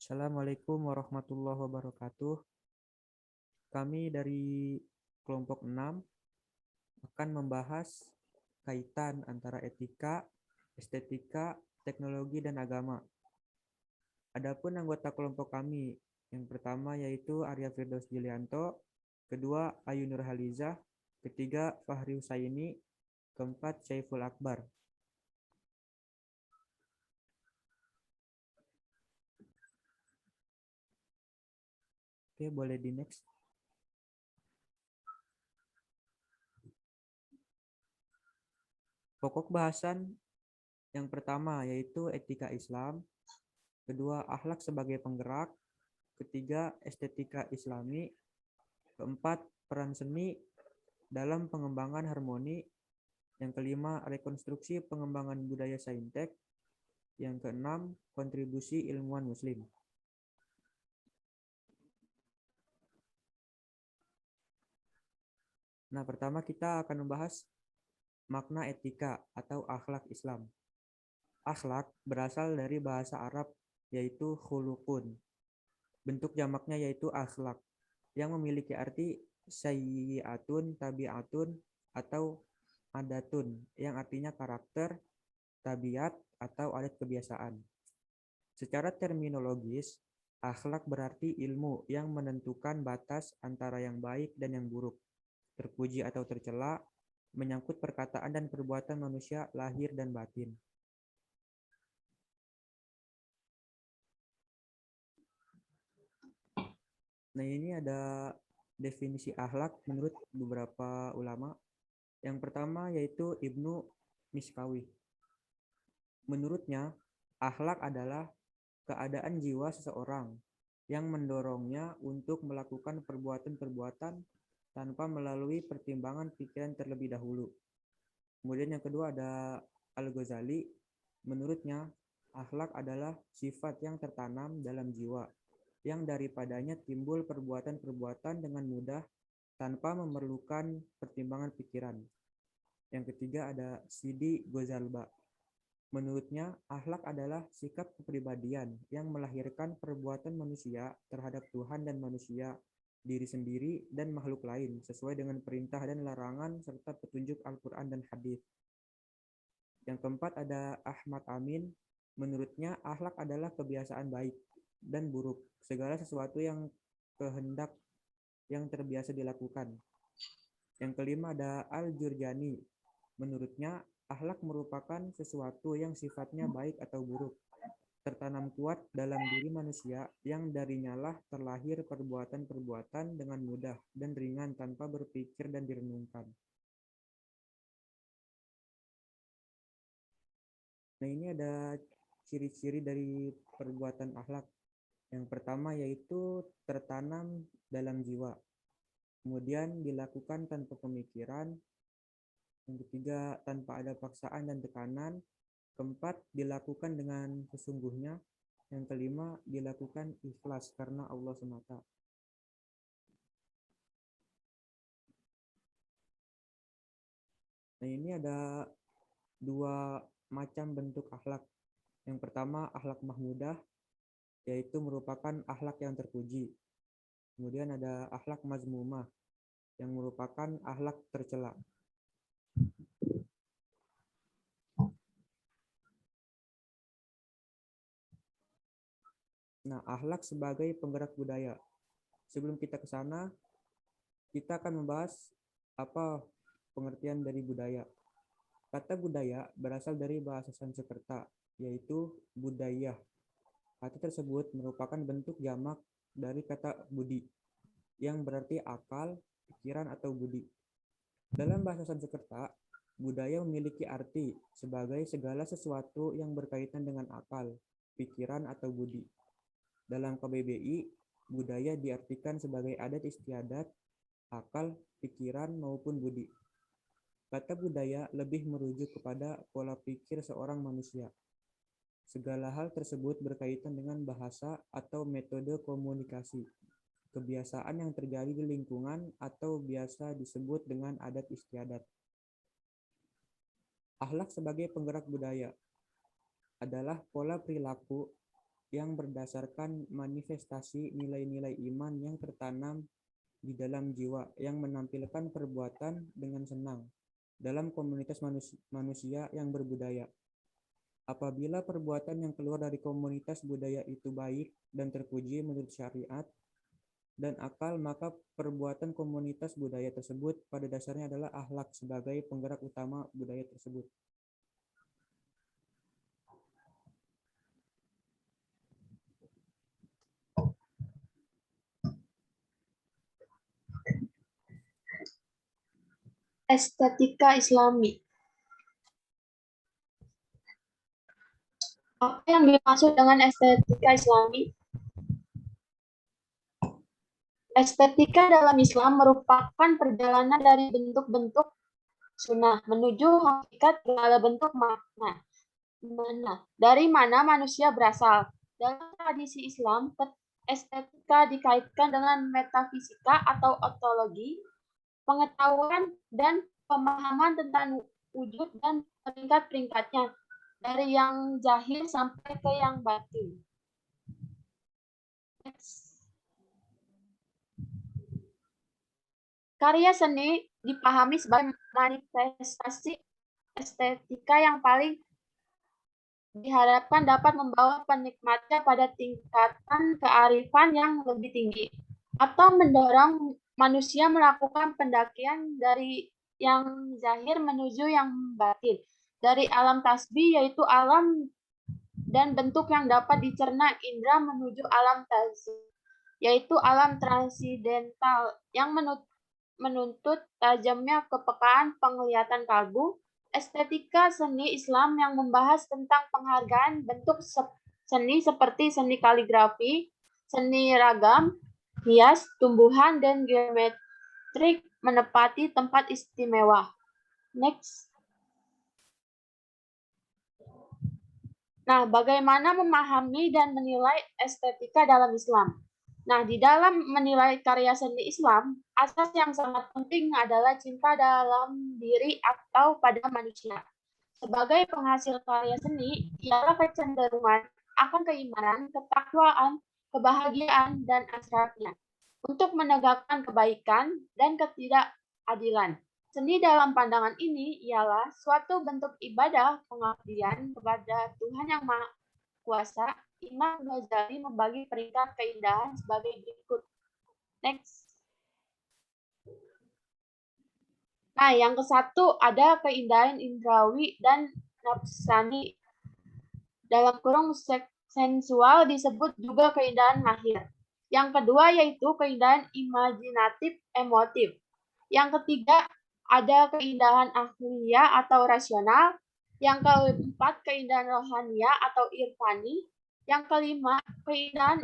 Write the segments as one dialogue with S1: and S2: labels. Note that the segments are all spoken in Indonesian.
S1: Assalamualaikum warahmatullahi wabarakatuh. Kami dari kelompok 6 akan membahas kaitan antara etika, estetika, teknologi, dan agama. Adapun anggota kelompok kami, yang pertama yaitu Arya Firdaus Julianto, kedua Ayu Nurhalizah, ketiga Fahri Husaini, keempat Syaiful Akbar. Oke, boleh di next. Pokok bahasan yang pertama yaitu etika Islam, kedua akhlak sebagai penggerak, ketiga estetika Islami, keempat peran seni dalam pengembangan harmoni, yang kelima rekonstruksi pengembangan budaya saintek, yang keenam kontribusi ilmuwan muslim. Nah, pertama kita akan membahas makna etika atau akhlak Islam. Akhlak berasal dari bahasa Arab yaitu khuluqun. Bentuk jamaknya yaitu akhlak yang memiliki arti sayyi'atun, tabi'atun, atau adatun yang artinya karakter, tabiat, atau adat kebiasaan. Secara terminologis, akhlak berarti ilmu yang menentukan batas antara yang baik dan yang buruk, terpuji atau tercela, menyangkut perkataan dan perbuatan manusia lahir dan batin. Nah, ini ada definisi akhlak menurut beberapa ulama. Yang pertama yaitu Ibnu Miskawi. Menurutnya, akhlak adalah keadaan jiwa seseorang yang mendorongnya untuk melakukan perbuatan-perbuatan tanpa melalui pertimbangan pikiran terlebih dahulu. Kemudian yang kedua ada Al-Ghazali. Menurutnya, akhlak adalah sifat yang tertanam dalam jiwa, yang daripadanya timbul perbuatan-perbuatan dengan mudah tanpa memerlukan pertimbangan pikiran. Yang ketiga ada Sidi Ghazalba. Menurutnya, akhlak adalah sikap kepribadian yang melahirkan perbuatan manusia terhadap Tuhan dan manusia, diri sendiri, dan makhluk lain, sesuai dengan perintah dan larangan serta petunjuk Al-Quran dan Hadis. Yang keempat ada Ahmad Amin. Menurutnya, akhlak adalah kebiasaan baik dan buruk, segala sesuatu yang kehendak yang terbiasa dilakukan. Yang kelima ada Al-Jurjani. Menurutnya, akhlak merupakan sesuatu yang sifatnya baik atau buruk, tertanam kuat dalam diri manusia yang darinya lah terlahir perbuatan-perbuatan dengan mudah dan ringan tanpa berpikir dan direnungkan. Nah, ini ada ciri-ciri dari perbuatan akhlak. Yang pertama yaitu tertanam dalam jiwa. Kemudian dilakukan tanpa pemikiran. Yang ketiga tanpa ada paksaan dan tekanan. Keempat dilakukan dengan sesungguhnya. Yang kelima dilakukan ikhlas karena Allah semata. Nah, ini ada dua macam bentuk akhlak. Yang pertama akhlak mahmudah, yaitu merupakan akhlak yang terpuji. Kemudian ada akhlak mazmumah, yang merupakan akhlak tercela. Nah, akhlak sebagai penggerak budaya. Sebelum kita ke sana, kita akan membahas apa pengertian dari budaya. Kata budaya berasal dari bahasa Sanskerta, yaitu budaya. Kata tersebut merupakan bentuk jamak dari kata budi, yang berarti akal, pikiran, atau budi. Dalam bahasa Sanskerta, budaya memiliki arti sebagai segala sesuatu yang berkaitan dengan akal, pikiran, atau budi. Dalam KBBI, budaya diartikan sebagai adat istiadat, akal, pikiran, maupun budi. Kata budaya lebih merujuk kepada pola pikir seorang manusia. Segala hal tersebut berkaitan dengan bahasa atau metode komunikasi, kebiasaan yang terjadi di lingkungan atau biasa disebut dengan adat istiadat. Akhlak sebagai penggerak budaya adalah pola perilaku yang berdasarkan manifestasi nilai-nilai iman yang tertanam di dalam jiwa yang menampilkan perbuatan dengan senang dalam komunitas manusia yang berbudaya. Apabila perbuatan yang keluar dari komunitas budaya itu baik dan terpuji menurut syariat dan akal, maka perbuatan komunitas budaya tersebut pada dasarnya adalah akhlak sebagai penggerak utama budaya tersebut.
S2: Estetika Islami. Apa yang dimaksud dengan estetika Islami? Estetika dalam Islam merupakan perjalanan dari bentuk-bentuk sunnah menuju hakikat segala bentuk makna. Dari mana manusia berasal? Dalam tradisi Islam, estetika dikaitkan dengan metafisika atau ontologi, pengetahuan dan pemahaman tentang wujud dan peringkat-peringkatnya, dari yang zahir sampai ke yang batin. Karya seni dipahami sebagai manifestasi estetika yang paling diharapkan dapat membawa penikmatnya pada tingkatan kearifan yang lebih tinggi, atau mendorong manusia melakukan pendakian dari yang zahir menuju yang batin, dari alam tasbih yaitu alam dan bentuk yang dapat dicerna indera menuju alam tazim, yaitu alam transidental yang menuntut tajamnya kepekaan penglihatan kalbu. Estetika seni Islam yang membahas tentang penghargaan bentuk seni seperti seni kaligrafi, seni ragam, hias, tumbuhan, dan geometrik menepati tempat istimewa. Next. Nah, bagaimana memahami dan menilai estetika dalam Islam? Nah, di dalam menilai karya seni Islam, asas yang sangat penting adalah cinta dalam diri atau pada manusia. Sebagai penghasil karya seni, ialah kecenderungan akan keimanan, ketakwaan, kebahagiaan, dan asrarnya untuk menegakkan kebaikan dan ketidakadilan. Seni dalam pandangan ini ialah suatu bentuk ibadah pengabdian kepada Tuhan Yang Maha Kuasa. Imam Ghazali membagi peringkat keindahan sebagai berikut. Next. Nah, yang ke satu ada keindahan indrawi dan nafsani. Dalam kurung sensual disebut juga keindahan lahir. Yang kedua yaitu keindahan imajinatif emotif. Yang ketiga ada keindahan ahliyah atau rasional. Yang keempat keindahan rohaniah atau irfani. Yang kelima keindahan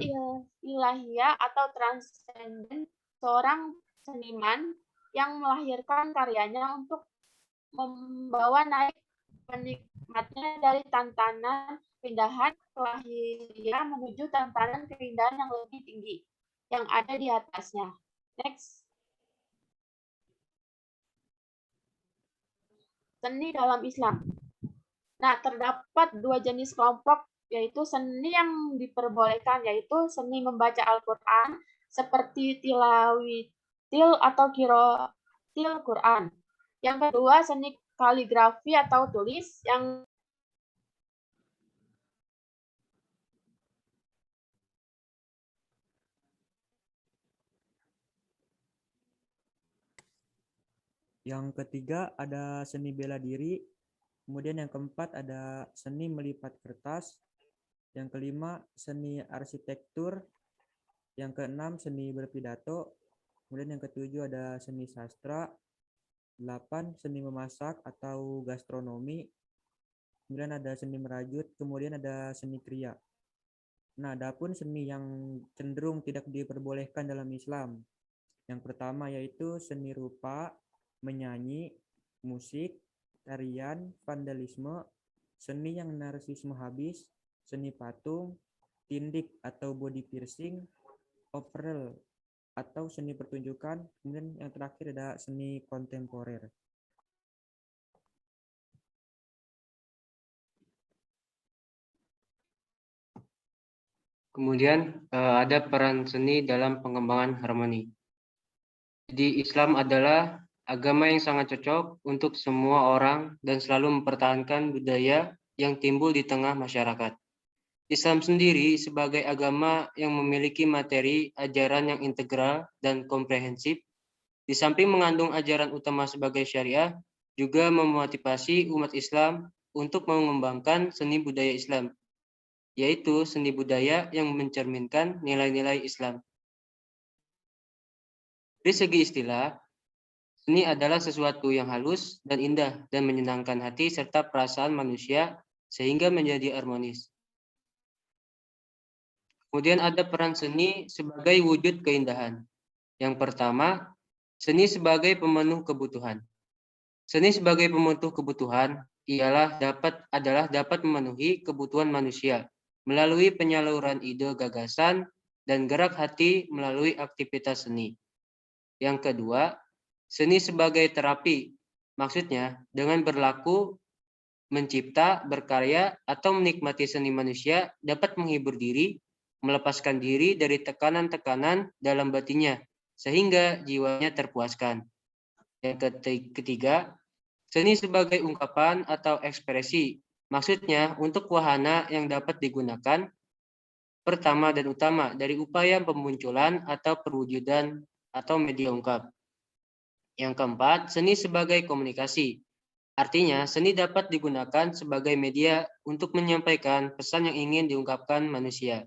S2: ilahiyah atau transenden, seorang seniman yang melahirkan karyanya untuk membawa naik penikmatnya dari tantangan keindahan lahiriah menuju tantangan keindahan yang lebih tinggi yang ada di atasnya. Next. Seni dalam Islam. Nah, terdapat dua jenis kelompok, yaitu seni yang diperbolehkan, yaitu seni membaca Al-Quran, seperti tilawitil atau kirotil Quran. Yang kedua, seni kaligrafi atau tulis,
S1: Yang ketiga ada seni bela diri. Kemudian yang keempat ada seni melipat kertas. Yang kelima seni arsitektur. Yang keenam seni berpidato. Kemudian yang ketujuh ada seni sastra. 8 seni memasak atau gastronomi. Kemudian ada seni merajut. Kemudian ada seni kriya. Nah, adapun seni yang cenderung tidak diperbolehkan dalam Islam. Yang pertama yaitu seni rupa, menyanyi, musik, tarian, vandalisme, seni yang narsisme habis, seni patung, tindik atau body piercing, operel atau seni pertunjukan, kemudian yang terakhir ada seni kontemporer.
S3: Kemudian ada peran seni dalam pengembangan harmoni. Jadi Islam adalah agama yang sangat cocok untuk semua orang dan selalu mempertahankan budaya yang timbul di tengah masyarakat. Islam sendiri sebagai agama yang memiliki materi ajaran yang integral dan komprehensif, di samping mengandung ajaran utama sebagai syariah, juga memotivasi umat Islam untuk mengembangkan seni budaya Islam, yaitu seni budaya yang mencerminkan nilai-nilai Islam. Dari segi istilah, seni adalah sesuatu yang halus dan indah dan menyenangkan hati serta perasaan manusia sehingga menjadi harmonis. Kemudian ada peran seni sebagai wujud keindahan. Yang pertama, seni sebagai pemenuh kebutuhan. Seni sebagai pemenuh kebutuhan adalah dapat memenuhi kebutuhan manusia melalui penyaluran ide, gagasan, dan gerak hati melalui aktivitas seni. Yang kedua, seni sebagai terapi. Maksudnya, dengan berlaku, mencipta, berkarya, atau menikmati seni manusia dapat menghibur diri, melepaskan diri dari tekanan-tekanan dalam batinnya, sehingga jiwanya terpuaskan. Yang ketiga, seni sebagai ungkapan atau ekspresi. Maksudnya, untuk wahana yang dapat digunakan pertama dan utama dari upaya pemunculan atau perwujudan atau media ungkap. Yang keempat, seni sebagai komunikasi. Artinya, seni dapat digunakan sebagai media untuk menyampaikan pesan yang ingin diungkapkan manusia.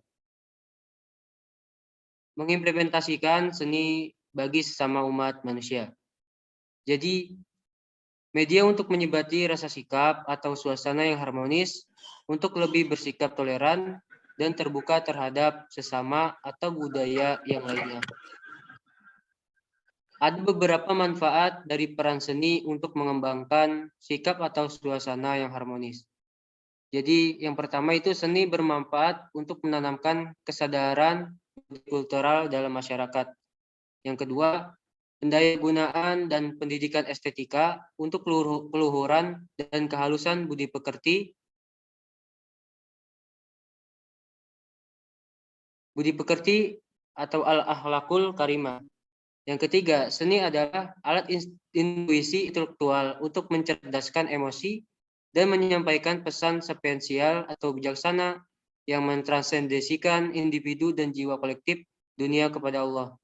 S3: Mengimplementasikan seni bagi sesama umat manusia. Jadi, media untuk menyebati rasa sikap atau suasana yang harmonis untuk lebih bersikap toleran dan terbuka terhadap sesama atau budaya yang lainnya. Ada beberapa manfaat dari peran seni untuk mengembangkan sikap atau suasana yang harmonis. Jadi yang pertama itu seni bermanfaat untuk menanamkan kesadaran kultural dalam masyarakat. Yang kedua, pendayagunaan dan pendidikan estetika untuk peluhuran dan kehalusan budi pekerti atau al-akhlakul karimah. Yang ketiga, seni adalah alat intuisi intelektual untuk mencerdaskan emosi dan menyampaikan pesan sapiensial atau bijaksana yang mentransendesikan individu dan jiwa kolektif dunia kepada Allah.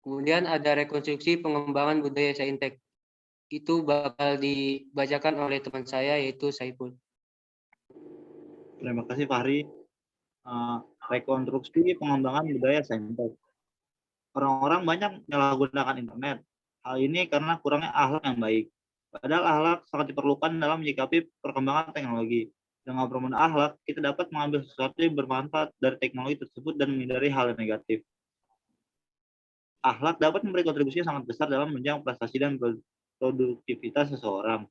S3: Kemudian ada rekonstruksi pengembangan budaya Saintek. Itu bakal dibacakan oleh teman saya yaitu Saiful.
S4: Terima kasih Fahri. Rekonstruksi pengembangan budaya Saintek. Orang-orang banyak menyalahgunakan internet. Hal ini karena kurangnya akhlak yang baik. Padahal akhlak sangat diperlukan dalam menyikapi perkembangan teknologi. Dengan bermain akhlak, kita dapat mengambil sesuatu yang bermanfaat dari teknologi tersebut dan menghindari hal yang negatif. Akhlak dapat memberi kontribusi yang sangat besar dalam menunjang prestasi dan produktivitas seseorang.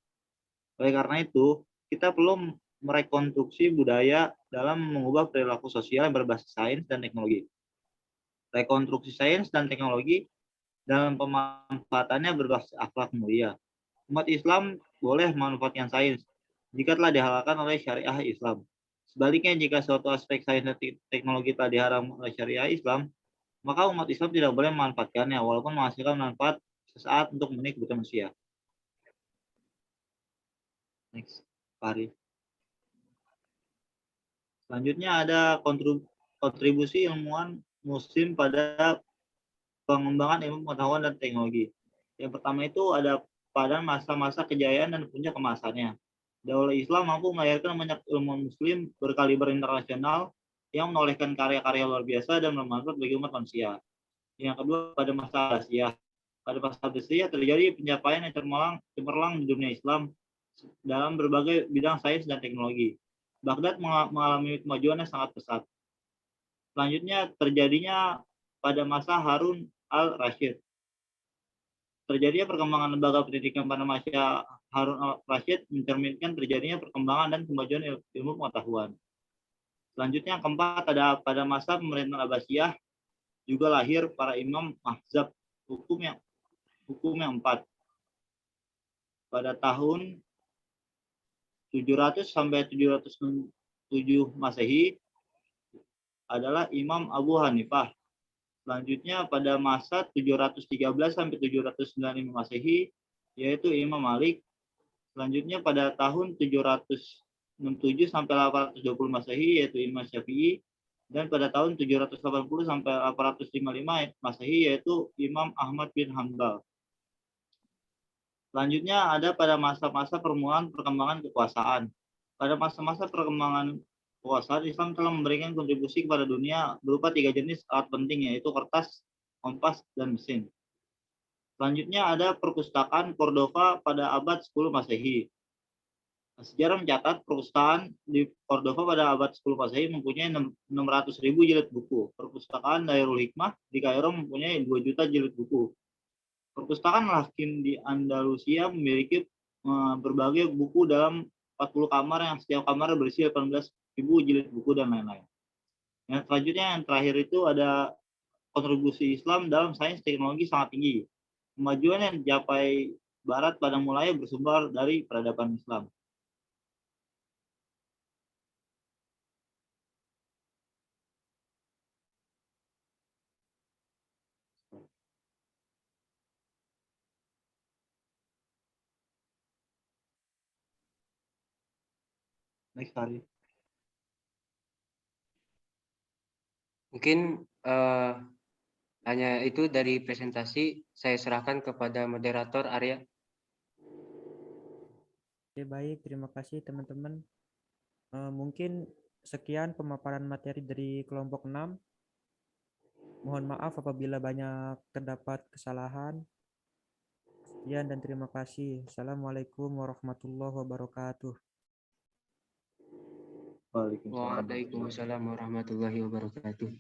S4: Oleh karena itu, kita perlu merekonstruksi budaya dalam mengubah perilaku sosial yang berbasis sains dan teknologi. Rekonstruksi sains dan teknologi dalam pemanfaatannya berbasis akhlak mulia. Umat Islam boleh memanfaatkan sains jika telah dihalalkan oleh syariah Islam. Sebaliknya, jika suatu aspek sains dan teknologi telah diharam oleh syariah Islam, maka umat Islam tidak boleh memanfaatkannya walaupun menghasilkan manfaat sesaat untuk memenuhi kebutuhan manusia. Next, Fahri. Selanjutnya ada kontribusi ilmuwan muslim pada pengembangan ilmu pengetahuan dan teknologi. Yang pertama itu ada pada masa-masa kejayaan dan puncak kemasannya. Daulah Islam mampu melahirkan banyak ilmuwan muslim berkaliber internasional yang menolehkan karya-karya luar biasa dan bermanfaat bagi umat manusia. Yang kedua, pada masa Abbasiyah. Pada masa Abbasiyah terjadi pencapaian yang cemerlang di dunia Islam dalam berbagai bidang sains dan teknologi. Baghdad mengalami kemajuan yang sangat pesat. Selanjutnya terjadinya pada masa Harun al-Rashid. Terjadinya perkembangan lembaga pendidikan pada masa Harun al-Rashid mencerminkan terjadinya perkembangan dan kemajuan ilmu pengetahuan. Selanjutnya yang keempat, ada pada masa pemerintahan Abbasiyah juga lahir para imam mazhab hukum yang empat. pada tahun 700 sampai 707 Masehi adalah Imam Abu Hanifah. Selanjutnya pada masa 713 sampai 795 Masehi yaitu Imam Malik. Selanjutnya pada tahun 767 sampai 820 Masehi yaitu Imam Syafi'i, dan pada tahun 780 sampai 855 Masehi yaitu Imam Ahmad bin Hanbal. Selanjutnya ada pada masa-masa permulaan perkembangan kekuasaan. Pada masa-masa perkembangan kekuasaan, Islam telah memberikan kontribusi kepada dunia berupa 3 jenis alat penting, yaitu kertas, kompas, dan mesin. Selanjutnya ada perpustakaan Cordova pada abad 10 Masehi. Sejarah mencatat perpustakaan di Cordova pada abad 10 Masehi mempunyai 600.000 jilid buku. Perpustakaan Darul Hikmah di Kairo mempunyai 2 juta jilid buku. Perpustakaan Al-Hakim di Andalusia memiliki berbagai buku dalam 40 kamar yang setiap kamar berisi 18.000 jilid buku dan lain-lain. Yang selanjutnya yang terakhir itu ada kontribusi Islam dalam sains teknologi sangat tinggi. Kemajuan yang dicapai Barat pada mulanya bersumber dari peradaban Islam. Next hari.
S3: Mungkin hanya itu dari presentasi. Saya serahkan kepada moderator Arya.
S1: Oke, baik. Terima kasih teman-teman. Mungkin sekian pemaparan materi dari kelompok 6. Mohon maaf apabila banyak terdapat kesalahan. Sekian dan terima kasih. Assalamualaikum warahmatullahi wabarakatuh.
S4: Waalaikumsalam.
S3: Waalaikumsalam warahmatullahi wabarakatuh.